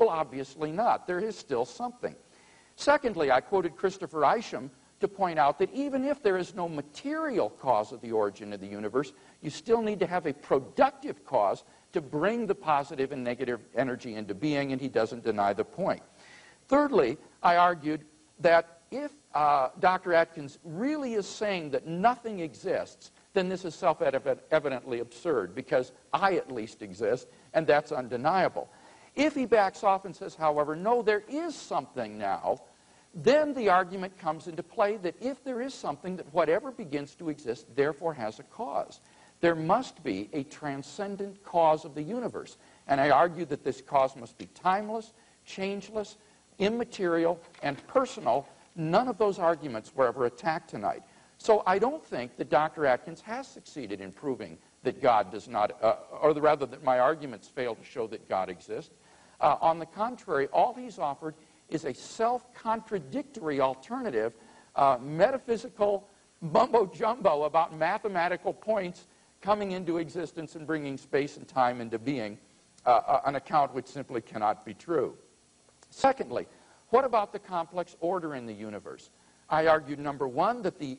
Well, obviously not. There is still something. Secondly, I quoted Christopher Isham to point out that even if there is no material cause of the origin of the universe, you still need to have a productive cause to bring the positive and negative energy into being, and he doesn't deny the point. Thirdly, I argued that if Dr. Atkins really is saying that nothing exists, then this is self-evidently absurd, because I at least exist, and that's undeniable. If he backs off and says, however, no, there is something now, then the argument comes into play that if there is something, that whatever begins to exist therefore has a cause. There must be a transcendent cause of the universe. And I argue that this cause must be timeless, changeless, immaterial, and personal. None of those arguments were ever attacked tonight. So I don't think that Dr. Atkins has succeeded in proving that God does not, or rather that my arguments fail to show that God exists. On the contrary, all he's offered is a self-contradictory alternative, metaphysical mumbo-jumbo about mathematical points coming into existence and bringing space and time into being, an account which simply cannot be true. Secondly, what about the complex order in the universe? I argued, number one, that the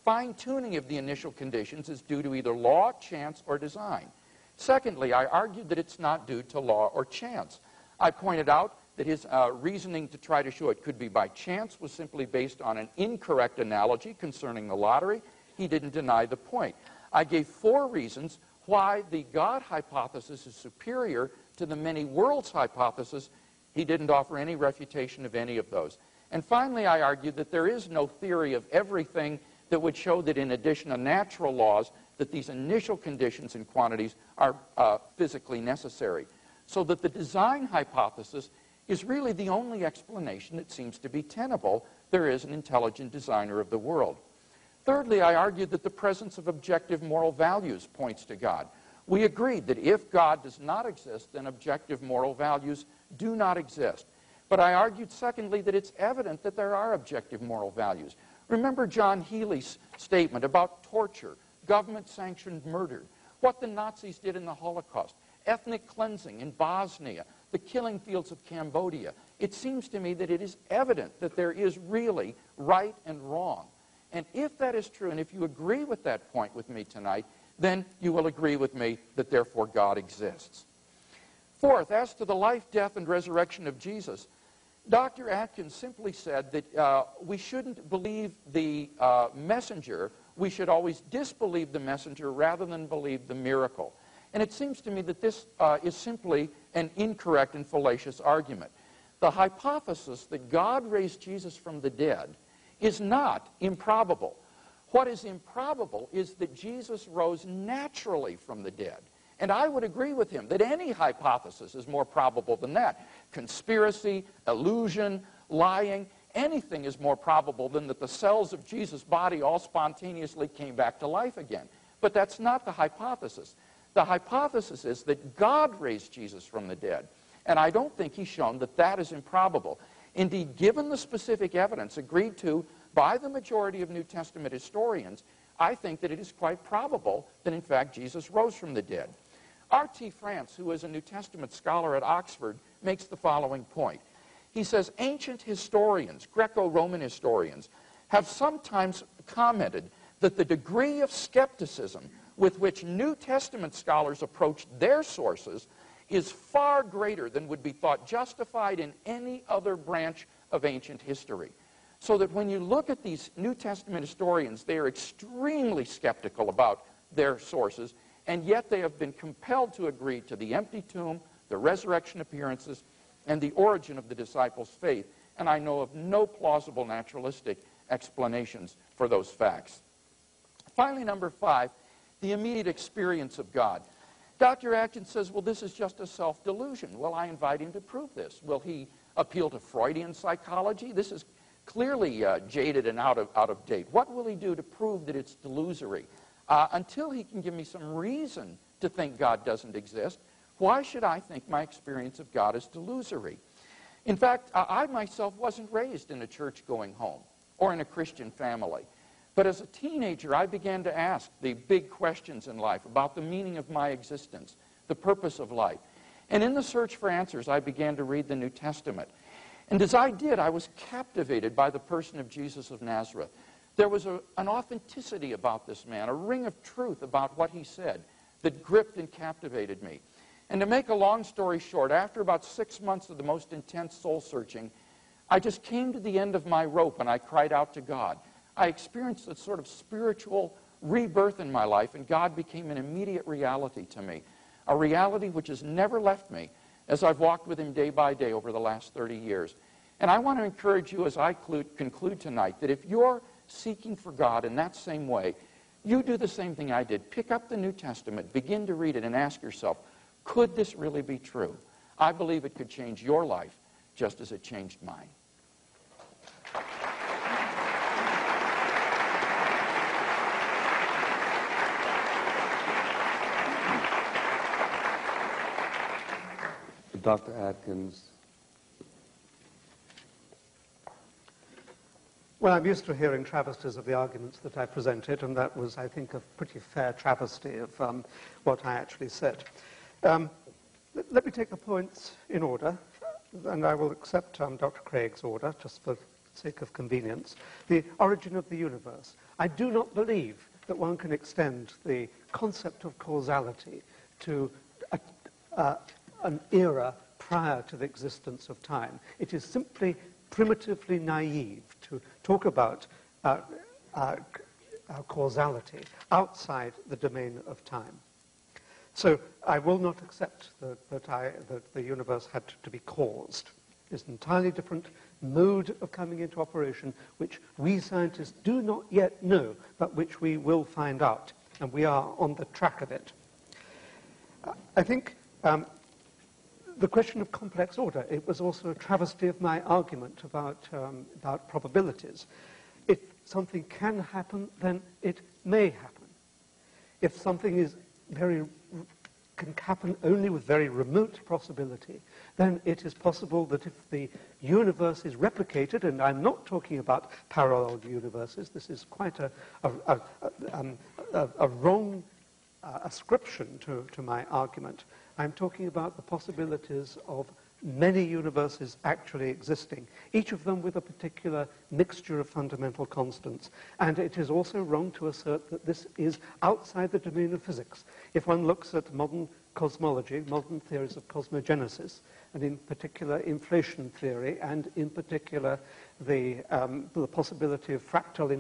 fine-tuning of the initial conditions is due to either law, chance, or design. Secondly, I argued that it's not due to law or chance. I pointed out that his reasoning to try to show it could be by chance was simply based on an incorrect analogy concerning the lottery. He didn't deny the point. I gave 4 reasons why the God hypothesis is superior to the many worlds hypothesis. He didn't offer any refutation of any of those. And finally, I argued that there is no theory of everything that would show that in addition to natural laws, that these initial conditions and quantities are physically necessary. So that the design hypothesis is really the only explanation that seems to be tenable. There is an intelligent designer of the world. Thirdly, I argued that the presence of objective moral values points to God. We agreed that if God does not exist, then objective moral values do not exist. But I argued, secondly, that it's evident that there are objective moral values. Remember John Healy's statement about torture, government-sanctioned murder, what the Nazis did in the Holocaust, ethnic cleansing in Bosnia, the killing fields of Cambodia. It seems to me that it is evident that there is really right and wrong. And if that is true, and if you agree with that point with me tonight, then you will agree with me that therefore God exists. Fourth, as to the life, death, and resurrection of Jesus, Dr. Atkins simply said that we shouldn't believe the messenger. We should always disbelieve the messenger rather than believe the miracle. And it seems to me that this is simply an incorrect and fallacious argument. The hypothesis that God raised Jesus from the dead is not improbable. What is improbable is that Jesus rose naturally from the dead. And I would agree with him that any hypothesis is more probable than that. Conspiracy, illusion, lying, anything is more probable than that the cells of Jesus' body all spontaneously came back to life again. But that's not the hypothesis. The hypothesis is that God raised Jesus from the dead. And I don't think he's shown that that is improbable. Indeed, given the specific evidence agreed to by the majority of New Testament historians, I think that it is quite probable that, in fact, Jesus rose from the dead. R.T. France, who is a New Testament scholar at Oxford, makes the following point. He says, ancient historians, Greco-Roman historians, have sometimes commented that the degree of skepticism with which New Testament scholars approach their sources is far greater than would be thought justified in any other branch of ancient history. So that when you look at these New Testament historians, they are extremely skeptical about their sources, and yet they have been compelled to agree to the empty tomb, the resurrection appearances, and the origin of the disciples' faith. And I know of no plausible naturalistic explanations for those facts. Finally, number 5, the immediate experience of God. Dr. Atkins says, well, this is just a self-delusion. Well, I invite him to prove this. Will he appeal to Freudian psychology? This is clearly jaded and out of date. What will he do to prove that it's delusory? Until he can give me some reason to think God doesn't exist, why should I think my experience of God is delusory? In fact, I myself wasn't raised in a church-going home or in a Christian family. But as a teenager, I began to ask the big questions in life about the meaning of my existence, the purpose of life. And in the search for answers, I began to read the New Testament. And as I did, I was captivated by the person of Jesus of Nazareth. There was an authenticity about this man, a ring of truth about what he said that gripped and captivated me. And to make a long story short, after about 6 months of the most intense soul searching, I just came to the end of my rope and I cried out to God. I experienced a sort of spiritual rebirth in my life, and God became an immediate reality to me, a reality which has never left me as I've walked with him day by day over the last 30 years. And I want to encourage you as I conclude tonight that if you're seeking for God in that same way, you do the same thing I did. Pick up the New Testament, begin to read it, and ask yourself, could this really be true? I believe it could change your life just as it changed mine. Dr. Atkins. Well, I'm used to hearing travesties of the arguments that I presented, and that was, I think, a pretty fair travesty of what I actually said. Let me take the points in order, and I will accept Dr. Craig's order, just for the sake of convenience. The origin of the universe. I do not believe that one can extend the concept of causality to an era prior to the existence of time. It is simply primitively naive to talk about causality outside the domain of time. So I will not accept that the universe had to be caused. It's an entirely different mode of coming into operation, which we scientists do not yet know, but which we will find out, and we are on the track of it. I think the question of complex order, it was also a travesty of my argument about probabilities. If something can happen, then it may happen. If something can happen only with very remote possibility, then it is possible that if the universe is replicated, and I'm not talking about parallel universes, this is quite a wrong ascription to my argument. I'm talking about the possibilities of many universes actually existing, each of them with a particular mixture of fundamental constants. And it is also wrong to assert that this is outside the domain of physics. If one looks at modern cosmology, modern theories of cosmogenesis, and in particular inflation theory, and in particular the possibility of fractal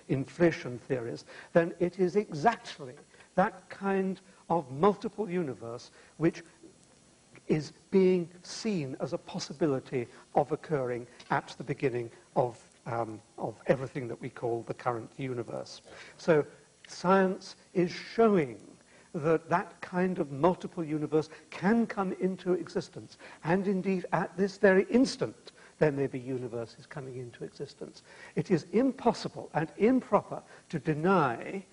inflation theories, then it is exactly that kind of multiple universe which is being seen as a possibility of occurring at the beginning of everything that we call the current universe. So science is showing that that kind of multiple universe can come into existence. And indeed, at this very instant, there may be universes coming into existence. It is impossible and improper to deny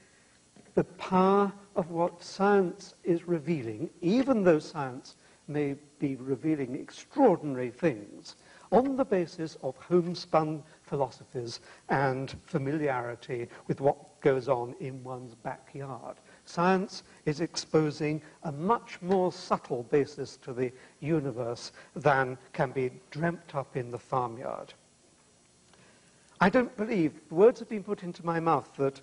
the power of what science is revealing, even though science may be revealing extraordinary things, on the basis of homespun philosophies and familiarity with what goes on in one's backyard. Science is exposing a much more subtle basis to the universe than can be dreamt up in the farmyard. I don't believe, words have been put into my mouth that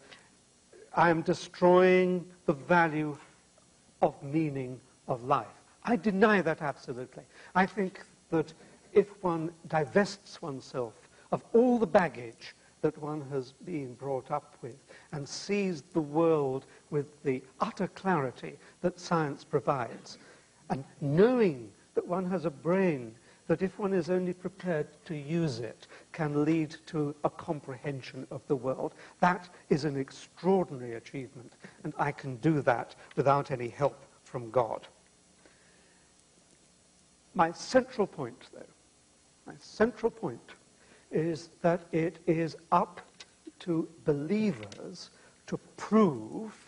I am destroying the value of meaning of life. I deny that absolutely. I think that if one divests oneself of all the baggage that one has been brought up with and sees the world with the utter clarity that science provides, and knowing that one has a brain that if one is only prepared to use it can lead to a comprehension of the world, that is an extraordinary achievement, and I can do that without any help from God. My central point, though, is that it is up to believers to prove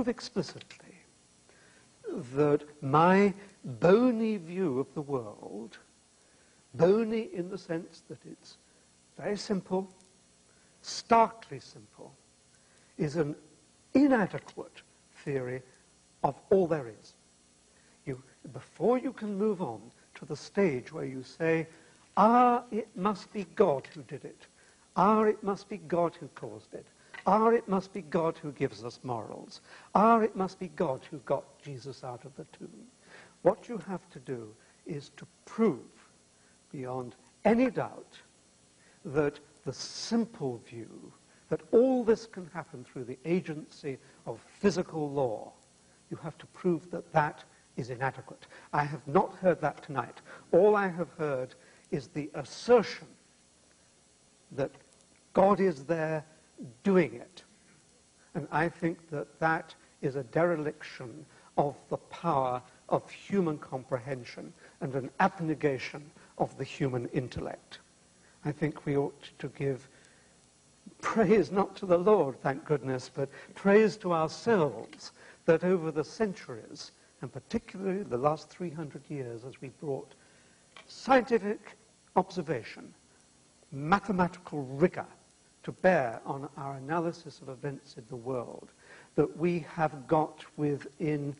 explicitly that my bony view of the world, bony in the sense that it's very simple, starkly simple, is an inadequate theory of all there is. before you can move on to the stage where you say, it must be God who did it. It must be God who caused it. It must be God who gives us morals. It must be God who got Jesus out of the tomb. What you have to do is to prove beyond any doubt that the simple view that all this can happen through the agency of physical law, you have to prove that that is inadequate. I have not heard that tonight. All I have heard is the assertion that God is there doing it. And I think that that is a dereliction of the power of human comprehension and an abnegation of the human intellect. I think we ought to give praise not to the Lord, thank goodness, but praise to ourselves that over the centuries, and particularly the last 300 years, as we brought scientific observation, mathematical rigor to bear on our analysis of events in the world, that we have got within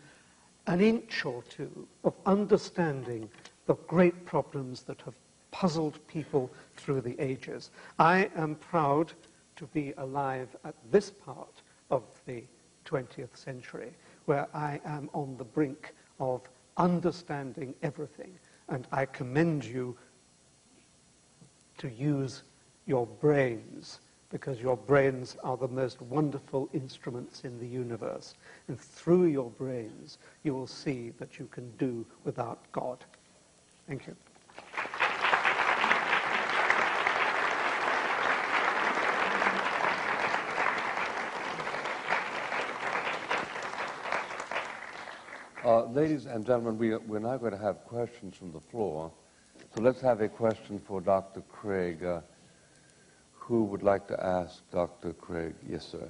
an inch or two of understanding the great problems that have puzzled people through the ages. I am proud to be alive at this part of the 20th century, where I am on the brink of understanding everything. And I commend you to use your brains, because your brains are the most wonderful instruments in the universe. And through your brains, you will see that you can do without God. Thank you. Ladies and gentlemen, we're now going to have questions from the floor. So let's have a question for Dr. Craig. Who would like to ask Dr. Craig? Yes, sir.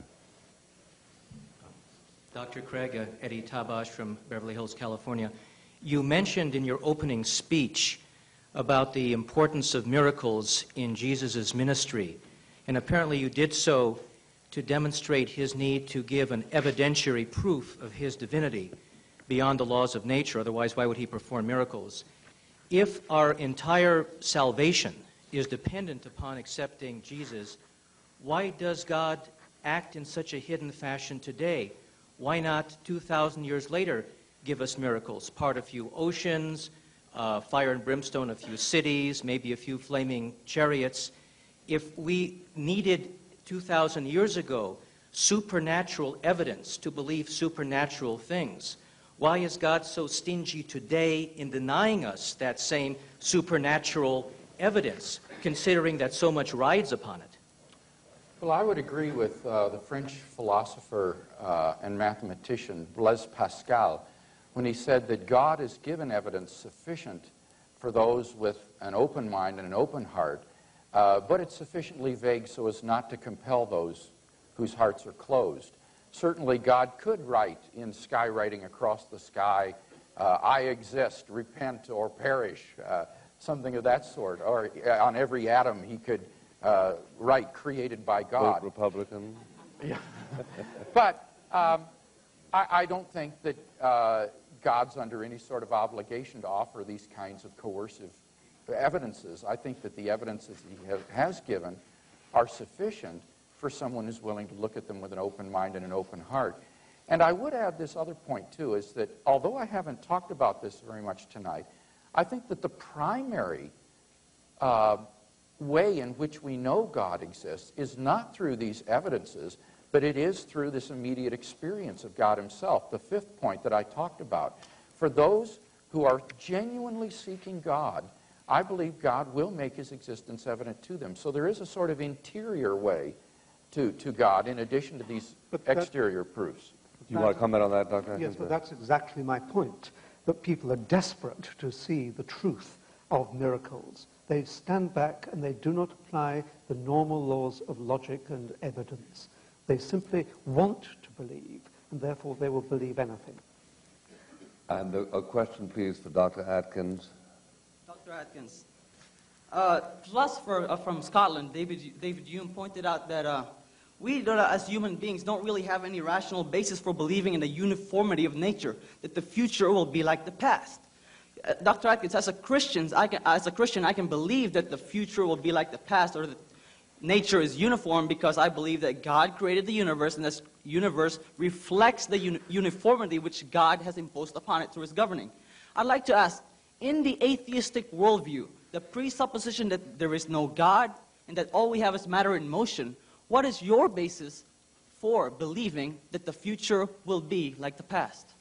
Dr. Craig, Eddie Tabash from Beverly Hills, California. You mentioned in your opening speech about the importance of miracles in Jesus' ministry, and apparently you did so to demonstrate his need to give an evidentiary proof of his divinity beyond the laws of nature, otherwise why would he perform miracles? If our entire salvation is dependent upon accepting Jesus, why does God act in such a hidden fashion today? Why not 2,000 years later give us miracles? Part a few oceans, fire and brimstone, a few cities, maybe a few flaming chariots. If we needed 2,000 years ago supernatural evidence to believe supernatural things, why is God so stingy today in denying us that same supernatural evidence, considering that so much rides upon it? Well, I would agree with the French philosopher and mathematician Blaise Pascal when he said that God has given evidence sufficient for those with an open mind and an open heart, but it's sufficiently vague so as not to compel those whose hearts are closed. Certainly, God could write in skywriting across the sky, I exist, repent or perish, something of that sort. Or on every atom he could write, created by God. Vote Republican. Yeah. But I don't think that God's under any sort of obligation to offer these kinds of coercive evidences. I think that the evidences he has given are sufficient for someone who's willing to look at them with an open mind and an open heart. And I would add this other point, too, is that although I haven't talked about this very much tonight, I think that the primary way in which we know God exists is not through these evidences, but it is through this immediate experience of God himself. The fifth point that I talked about. For those who are genuinely seeking God, I believe God will make his existence evident to them. So there is a sort of interior way to God in addition to these exterior proofs. Do you want to comment on that, Dr. Atkins? Yes, but that's exactly my point, that people are desperate to see the truth of miracles. They stand back and they do not apply the normal laws of logic and evidence. They simply want to believe, and therefore they will believe anything. And a question, please, for Dr. Atkins. Dr. Atkins, philosopher from Scotland, David Hume, pointed out that we as human beings don't really have any rational basis for believing in the uniformity of nature, that the future will be like the past. Dr. Atkins, as a Christian, I can believe that the future will be like the past, or that nature is uniform, because I believe that God created the universe, and this universe reflects the uniformity which God has imposed upon it through his governing. I'd like to ask, in the atheistic worldview, the presupposition that there is no God and that all we have is matter in motion, what is your basis for believing that the future will be like the past?